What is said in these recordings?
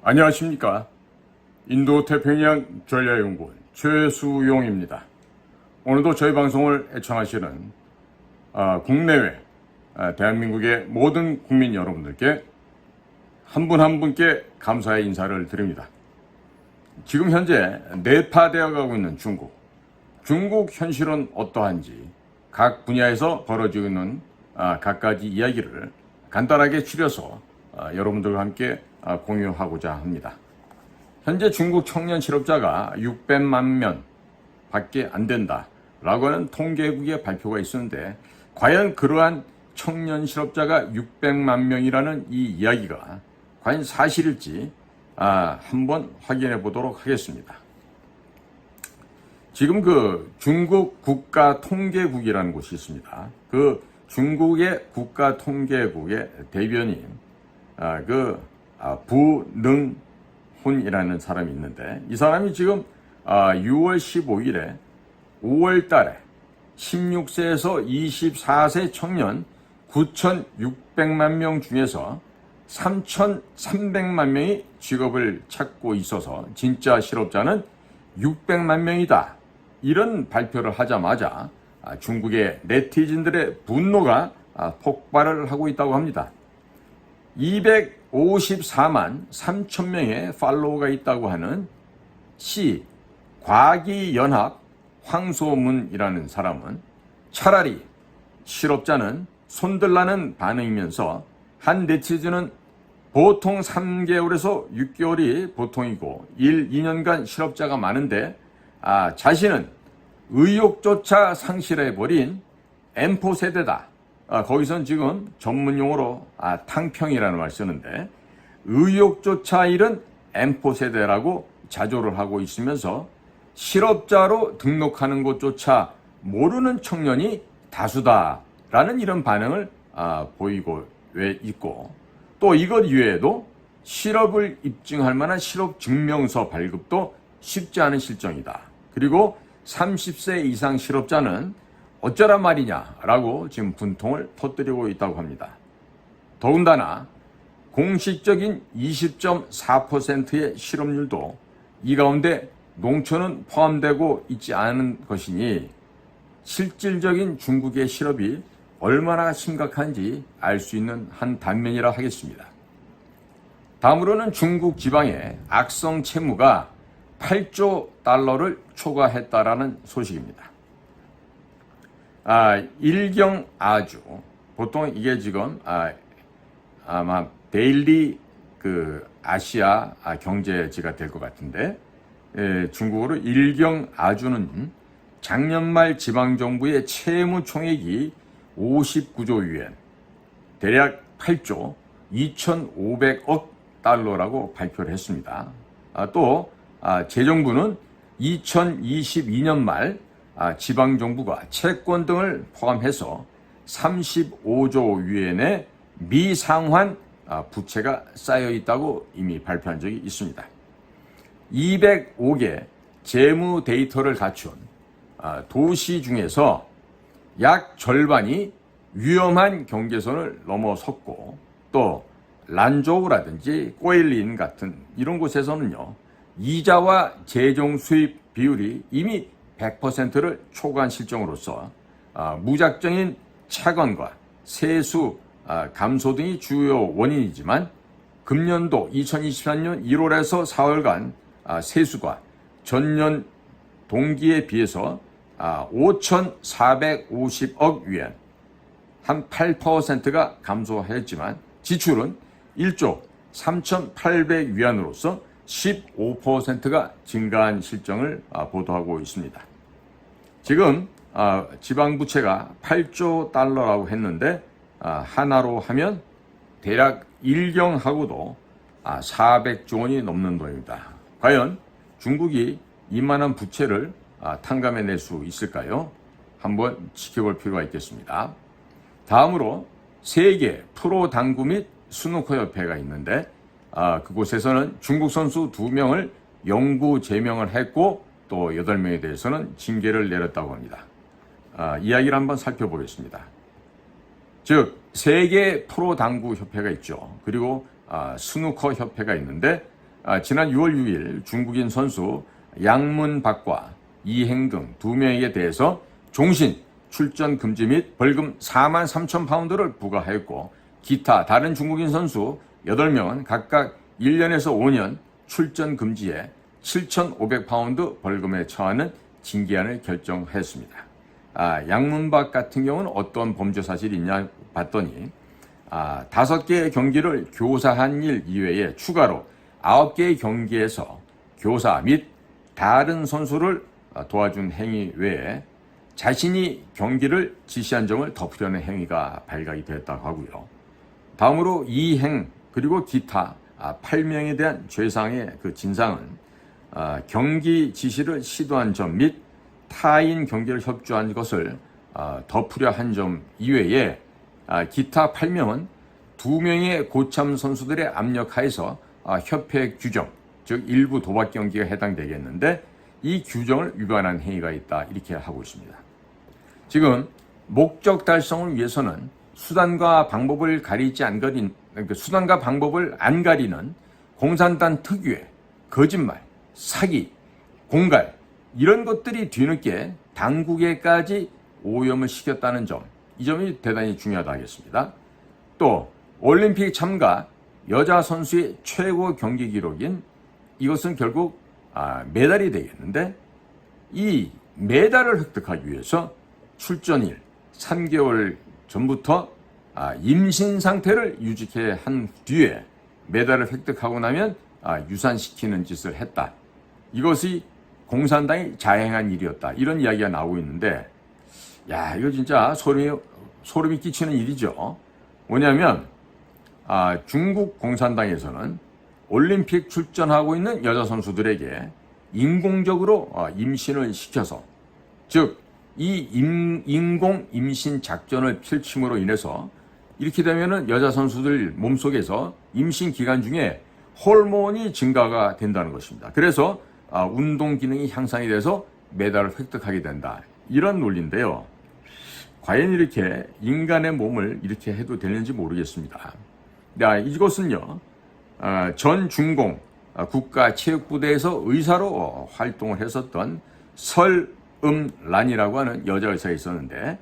안녕하십니까. 인도태평양 전략연구원 최수용입니다. 오늘도 저희 방송을 애청하시는 국내외 대한민국의 모든 국민 여러분들께 한 분 한 분께 감사의 인사를 드립니다. 지금 현재 내파되어 가고 있는 중국 현실은 어떠한지 각 분야에서 벌어지고 있는 갖가지 이야기를 간단하게 추려서 여러분들과 함께 공유하고자 합니다. 현재 중국 청년 실업자가 600만 명 밖에 안 된다라고 하는 통계국의 발표가 있었는데, 과연 그러한 청년 실업자가 600만 명이라는 이 이야기가 과연 사실일지 한번 확인해 보도록 하겠습니다. 지금 중국 국가통계국이라는 곳이 있습니다. 그 중국의 국가통계국의 대변인 부능훈이라는 사람이 있는데, 이 사람이 지금 6월 15일에 5월 달에 16세에서 24세 청년 9,600만 명 중에서 3,300만 명이 직업을 찾고 있어서 진짜 실업자는 600만 명이다. 이런 발표를 하자마자 중국의 네티즌들의 분노가 폭발을 하고 있다고 합니다. 254만 3천 명의 팔로워가 있다고 하는 과기연합 황소문이라는 사람은 차라리 실업자는 손들라는 반응이면서, 한 네티즌은 보통 3개월에서 6개월이 보통이고 2년간 실업자가 많은데 자신은 의욕조차 상실해버린 M4 세대다. 거기선 지금 전문용어로 탕평이라는 말을 쓰는데, 의욕조차 잃은 M4 세대라고 자조를 하고 있으면서 실업자로 등록하는 것조차 모르는 청년이 다수다라는 이런 반응을 보이고 있고, 또 이것 이외에도 실업을 입증할 만한 실업증명서 발급도 쉽지 않은 실정이다. 그리고 30세 이상 실업자는 어쩌란 말이냐라고 지금 분통을 터뜨리고 있다고 합니다. 더군다나 공식적인 20.4%의 실업률도 이 가운데 농촌은 포함되고 있지 않은 것이니 실질적인 중국의 실업이 얼마나 심각한지 알 수 있는 한 단면이라 하겠습니다. 다음으로는 중국 지방의 악성 채무가 8조 달러를 초과했다라는 소식입니다. 일경아주, 보통 이게 지금 아마 데일리 아시아 경제지가 될 것 같은데, 중국어로 일경아주는 작년 말 지방정부의 채무 총액이 59조 유엔, 대략 8조 2,500억 달러라고 발표를 했습니다. 또 재정부는 2022년 말 지방정부가 채권 등을 포함해서 35조 유엔의 미상환 부채가 쌓여 있다고 이미 발표한 적이 있습니다. 205개 재무 데이터를 갖춘 도시 중에서 약 절반이 위험한 경계선을 넘어섰고, 또 란조우라든지 꼬일린 같은 이런 곳에서는요, 이자와 재정 수입 비율이 이미 100%를 초과한 실정으로서 무작정인 차관과 세수 감소 등이 주요 원인이지만, 금년도 2023년 1월에서 4월간 세수가 전년 동기에 비해서 5,450억 위안, 한 8%가 감소했지만 지출은 1조 3,800 위안으로서 15%가 증가한 실정을 보도하고 있습니다. 지금 지방부채가 8조 달러라고 했는데, 하나로 하면 대략 일경하고도 400조 원이 넘는 돈입니다. 과연 중국이 이만한 부채를 탕감해낼 수 있을까요? 한번 지켜볼 필요가 있겠습니다. 다음으로 세계 프로당구 및 스누커 협회가 있는데, 그곳에서는 중국 선수 2명을 영구 제명을 했고, 또 8명에 대해서는 징계를 내렸다고 합니다. 이야기를 한번 살펴보겠습니다. 즉 세계 프로당구 협회가 있죠. 그리고 스누커 협회가 있는데, 지난 6월 6일 중국인 선수 양문박과 이행 등 2명에게 대해서 종신 출전 금지 및 벌금 4만 3천 파운드를 부과하였고, 기타 다른 중국인 선수 8명은 각각 1년에서 5년 출전 금지에 7,500파운드 벌금에 처하는 징계안을 결정하였습니다. 양문박 같은 경우는 어떤 범죄 사실이 있냐 봤더니 5개의 경기를 교사한 일 이외에 추가로 9개의 경기에서 교사 및 다른 선수를 도와준 행위 외에 자신이 경기를 지시한 점을 덮으려는 행위가 발각이 되었다고 하고요. 다음으로 이행 그리고 기타 8명에 대한 죄상의 그 진상은 경기 지시를 시도한 점 및 타인 경기를 협조한 것을 덮으려 한 점 이외에 기타 8명은 2명의 고참 선수들의 압력하에서 협회 규정, 즉 일부 도박 경기가 해당되겠는데 이 규정을 위반한 행위가 있다, 이렇게 하고 있습니다. 지금 목적 달성을 위해서는 수단과 방법을 안 가리는 공산당 특유의 거짓말, 사기, 공갈 이런 것들이 뒤늦게 당국에까지 오염을 시켰다는 점, 이 점이 대단히 중요하다 하겠습니다. 또 올림픽 참가 여자 선수의 최고 경기 기록인 이것은 결국 메달이 되겠는데, 이 메달을 획득하기 위해서 출전일 3개월 전부터 임신 상태를 유지케 한 뒤에 메달을 획득하고 나면 유산시키는 짓을 했다. 이것이 공산당이 자행한 일이었다, 이런 이야기가 나오고 있는데, 이거 진짜 소름이 끼치는 일이죠. 뭐냐면 중국 공산당에서는 올림픽 출전하고 있는 여자 선수들에게 인공적으로 임신을 시켜서, 즉 이 인공 임신 작전을 펼침으로 인해서 이렇게 되면은 여자 선수들 몸속에서 임신 기간 중에 호르몬이 증가가 된다는 것입니다. 그래서 운동 기능이 향상이 돼서 메달을 획득하게 된다, 이런 논리인데요. 과연 이렇게 인간의 몸을 이렇게 해도 되는지 모르겠습니다. 이것은요, 전 중공 국가체육부대에서 의사로 활동을 했었던 설음란이라고 하는 여자 의사가 있었는데,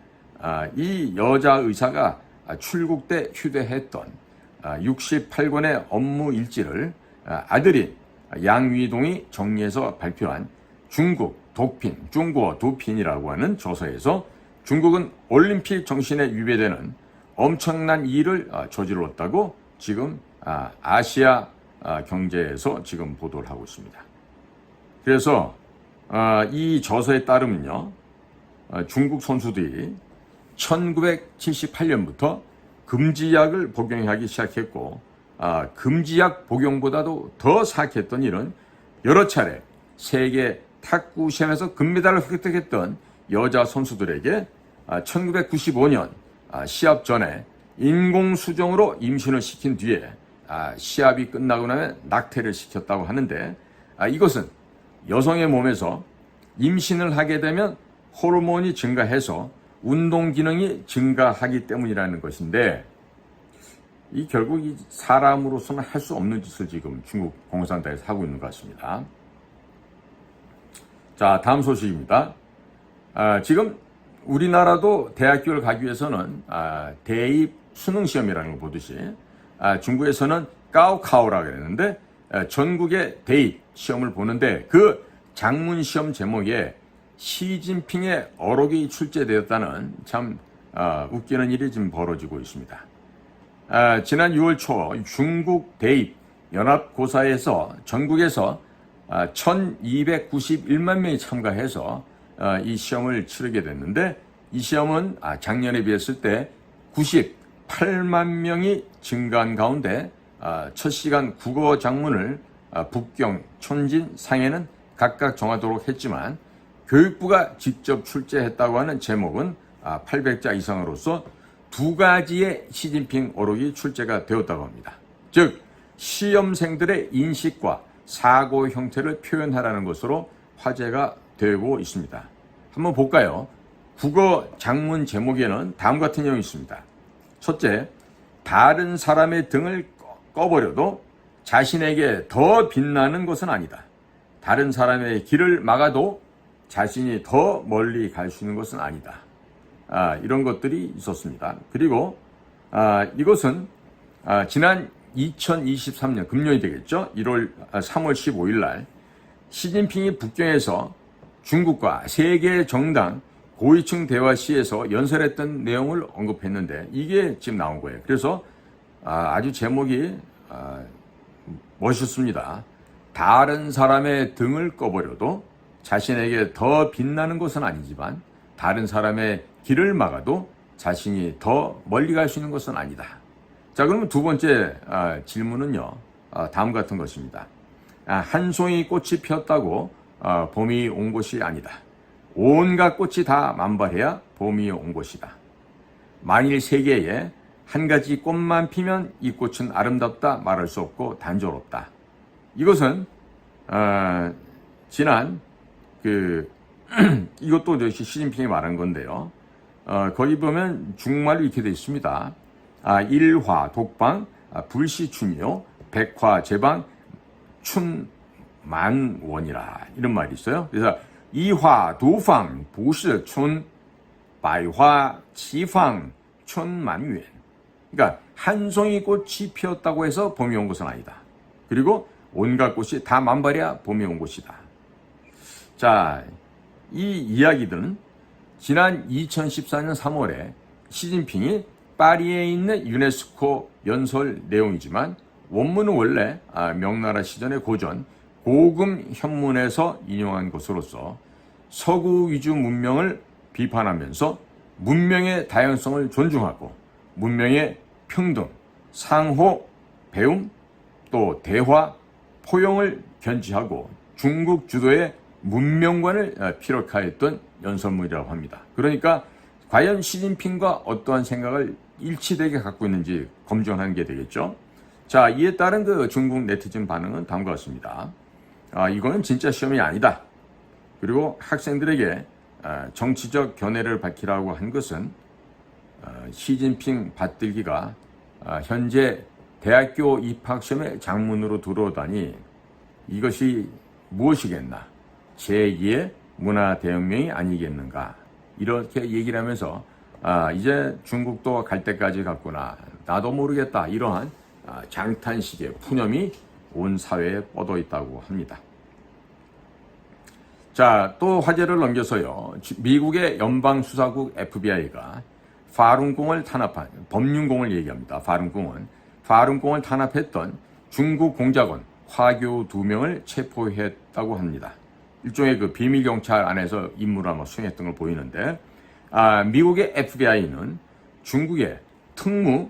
이 여자 의사가 출국 때 휴대했던 68권의 업무 일지를 아들인 양위동이 정리해서 발표한 중국어 도핀이라고 하는 저서에서 중국은 올림픽 정신에 위배되는 엄청난 일을 저질렀다고 지금 아시아 경제에서 지금 보도를 하고 있습니다. 그래서 이 저서에 따르면요, 중국 선수들이 1978년부터 금지약을 복용하기 시작했고, 금지약 복용보다도 더 사악했던 일은 여러 차례 세계 탁구 시합에서 금메달을 획득했던 여자 선수들에게 1995년 시합 전에 인공수정으로 임신을 시킨 뒤에 시합이 끝나고 나면 낙태를 시켰다고 하는데, 이것은 여성의 몸에서 임신을 하게 되면 호르몬이 증가해서 운동 기능이 증가하기 때문이라는 것인데, 이 결국 이 사람으로서는 할 수 없는 짓을 지금 중국 공산당에서 하고 있는 것 같습니다. 자, 다음 소식입니다. 지금 우리나라도 대학교를 가기 위해서는 대입 수능 시험이라는 걸 보듯이 중국에서는 까오카오라고 그랬는데 전국의 대입 시험을 보는데, 그 장문 시험 제목에 시진핑의 어록이 출제되었다는 참 웃기는 일이 지금 벌어지고 있습니다. 지난 6월 초 중국 대입 연합고사에서 전국에서 1291만 명이 참가해서 이 시험을 치르게 됐는데, 이 시험은 작년에 비했을 때 98만 명이 증가한 가운데 첫 시간 국어 작문을 북경, 촌진, 상해는 각각 정하도록 했지만 교육부가 직접 출제했다고 하는 제목은 800자 이상으로서 2가지의 시진핑 어록이 출제가 되었다고 합니다. 즉 시험생들의 인식과 사고 형태를 표현하라는 것으로 화제가 되고 있습니다. 한번 볼까요? 국어 작문 제목에는 다음 같은 내용이 있습니다. 첫째, 다른 사람의 등을 꺼버려도 자신에게 더 빛나는 것은 아니다. 다른 사람의 길을 막아도 자신이 더 멀리 갈 수 있는 것은 아니다. 이런 것들이 있었습니다. 그리고 이것은 지난 2023년 금년이 되겠죠. 3월 15일 날 시진핑이 북경에서 중국과 세계 정당 고위층 대화 시에서 연설했던 내용을 언급했는데 이게 지금 나온 거예요. 그래서 아주 제목이 멋있습니다. 다른 사람의 등을 꺼버려도 자신에게 더 빛나는 것은 아니지만 다른 사람의 길을 막아도 자신이 더 멀리 갈 수 있는 것은 아니다. 자, 그러면 두 번째 질문은요. 다음 같은 것입니다. 한 송이 꽃이 피었다고 봄이 온 것이 아니다. 온갖 꽃이 다 만발해야 봄이 온 것이다. 만일 세계에 한 가지 꽃만 피면 이 꽃은 아름답다 말할 수 없고 단조롭다. 이것은 지난 이것도 시진핑이 말한 건데요. 거기 보면 중국말로 이렇게 되어 있습니다. 일화 독방 불시춘요 백화 제방 춘만원이라 이런 말이 있어요. 그래서 이화 도방 부시춘百화 치방 춘만원. 그러니까 한 송이 꽃이 피었다고 해서 봄이 온 것은 아니다. 그리고 온갖 꽃이 다 만발해야 봄이 온 것이다. 자, 이 이야기들은 지난 2014년 3월에 시진핑이 파리에 있는 유네스코 연설 내용이지만 원문은 원래 명나라 시절의 고전 고금 현문에서 인용한 것으로서 서구 위주 문명을 비판하면서 문명의 다양성을 존중하고 문명의 평등, 상호, 배움, 또 대화, 포용을 견지하고 중국 주도의 문명관을 피력하였던 연설문이라고 합니다. 그러니까 과연 시진핑과 어떠한 생각을 일치되게 갖고 있는지 검증하는 게 되겠죠. 자, 이에 따른 중국 네티즌 반응은 다음과 같습니다. 이거는 진짜 시험이 아니다. 그리고 학생들에게 정치적 견해를 밝히라고 한 것은 시진핑 받들기가 현재 대학교 입학시험의 장문으로 들어오다니 이것이 무엇이겠나? 제2의 문화대혁명이 아니겠는가? 이렇게 얘기를 하면서 이제 중국도 갈 때까지 갔구나. 나도 모르겠다. 이러한 장탄식의 푸념이 온 사회에 뻗어 있다고 합니다. 자, 또 화제를 넘겨서요. 미국의 연방수사국 FBI가 파룬공을 탄압한 범륜공을 얘기합니다. 파룬공을 탄압했던 중국 공작원 화교 2명을 체포했다고 합니다. 일종의 비밀 경찰 안에서 임무를 아마 수행했던 걸 보이는데, 미국의 FBI는 중국의 특무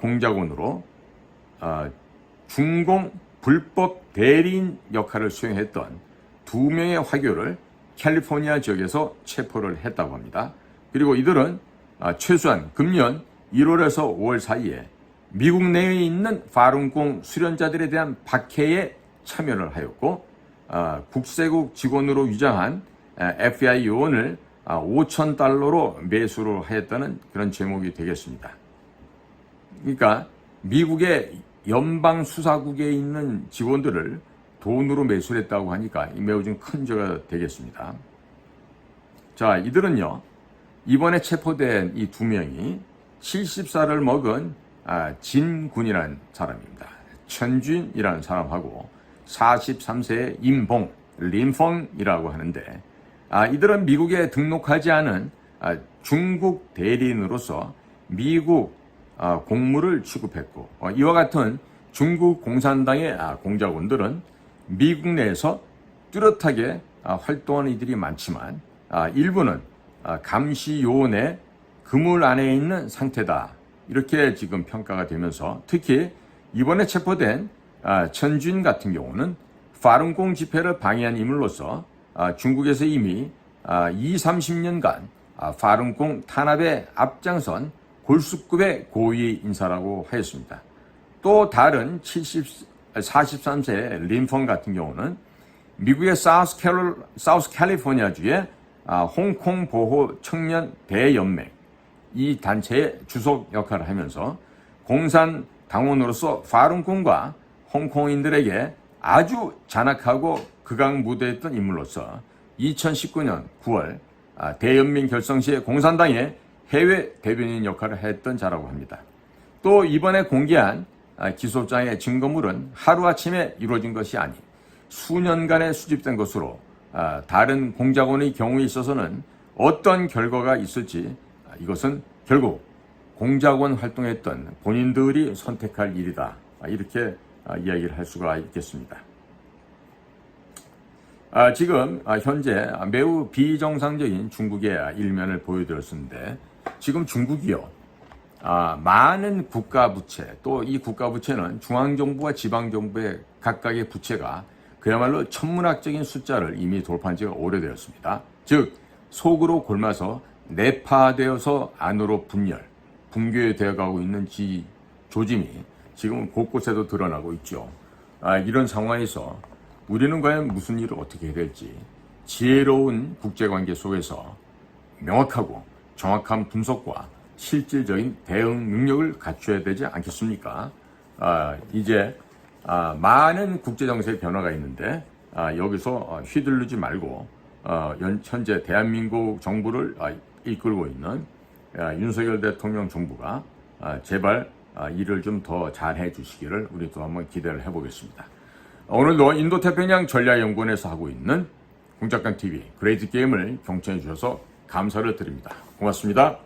공작원으로 중공 불법 대리인 역할을 수행했던 2명의 화교를 캘리포니아 지역에서 체포를 했다고 합니다. 그리고 이들은 최소한 금년 1월에서 5월 사이에 미국 내에 있는 파룬공 수련자들에 대한 박해에 참여를 하였고 국세국 직원으로 위장한 FBI 요원을 $5,000로 매수를 하였다는 그런 제목이 되겠습니다. 그러니까 미국의 연방수사국에 있는 직원들을 돈으로 매수를 했다고 하니까 매우 좀 큰 죄가 되겠습니다. 자, 이들은요, 이번에 체포된 이 2명이 70살을 먹은 진군이라는 사람입니다. 천준이라는 사람하고 43세의 임봉, 린펑이라고 하는데 이들은 미국에 등록하지 않은 중국 대리인으로서 미국 공무를 취급했고 이와 같은 중국 공산당의 공작원들은 미국 내에서 뚜렷하게 활동하는 이들이 많지만 일부는 감시 요원의 그물 안에 있는 상태다. 이렇게 지금 평가가 되면서 특히 이번에 체포된 천준 같은 경우는 파룬공 집회를 방해한 인물로서 중국에서 이미 20-30년간 파룬공 탄압에 앞장선 골수급의 고위 인사라고 하였습니다. 또 다른 43세 린펑 같은 경우는 미국의 사우스 캘리포니아주의 홍콩 보호 청년 대연맹 이 단체의 주석 역할을 하면서 공산 당원으로서 파룬공과 홍콩인들에게 아주 잔악하고 극악무도했던 인물로서 2019년 9월 대연민 결성 시에 공산당의 해외 대변인 역할을 했던 자라고 합니다. 또 이번에 공개한 기소장의 증거물은 하루아침에 이루어진 것이 아닌 수년간에 수집된 것으로 다른 공작원의 경우에 있어서는 어떤 결과가 있을지 이것은 결국 공작원 활동했던 본인들이 선택할 일이다. 이렇게 이야기를 할 수가 있겠습니다. 지금 현재 매우 비정상적인 중국의 일면을 보여드렸었는데 지금 중국이요. 많은 국가 부채, 또 이 국가 부채는 중앙정부와 지방정부의 각각의 부채가 그야말로 천문학적인 숫자를 이미 돌파한 지가 오래되었습니다. 즉 속으로 골마서 내파되어서 안으로 붕괴되어 가고 있는 조짐이 지금 곳곳에도 드러나고 있죠. 이런 상황에서 우리는 과연 무슨 일을 어떻게 해야 될지 지혜로운 국제관계 속에서 명확하고 정확한 분석과 실질적인 대응 능력을 갖춰야 되지 않겠습니까? 이제 많은 국제정세의 변화가 있는데 여기서 휘둘르지 말고 현재 대한민국 정부를 이끌고 있는 윤석열 대통령 정부가 제발 일을 좀 더 잘해 주시기를 우리 또 한번 기대를 해보겠습니다. 오늘도 인도태평양 전략연구원에서 하고 있는 공작강TV 그레이트 게임을 경청해 주셔서 감사를 드립니다. 고맙습니다.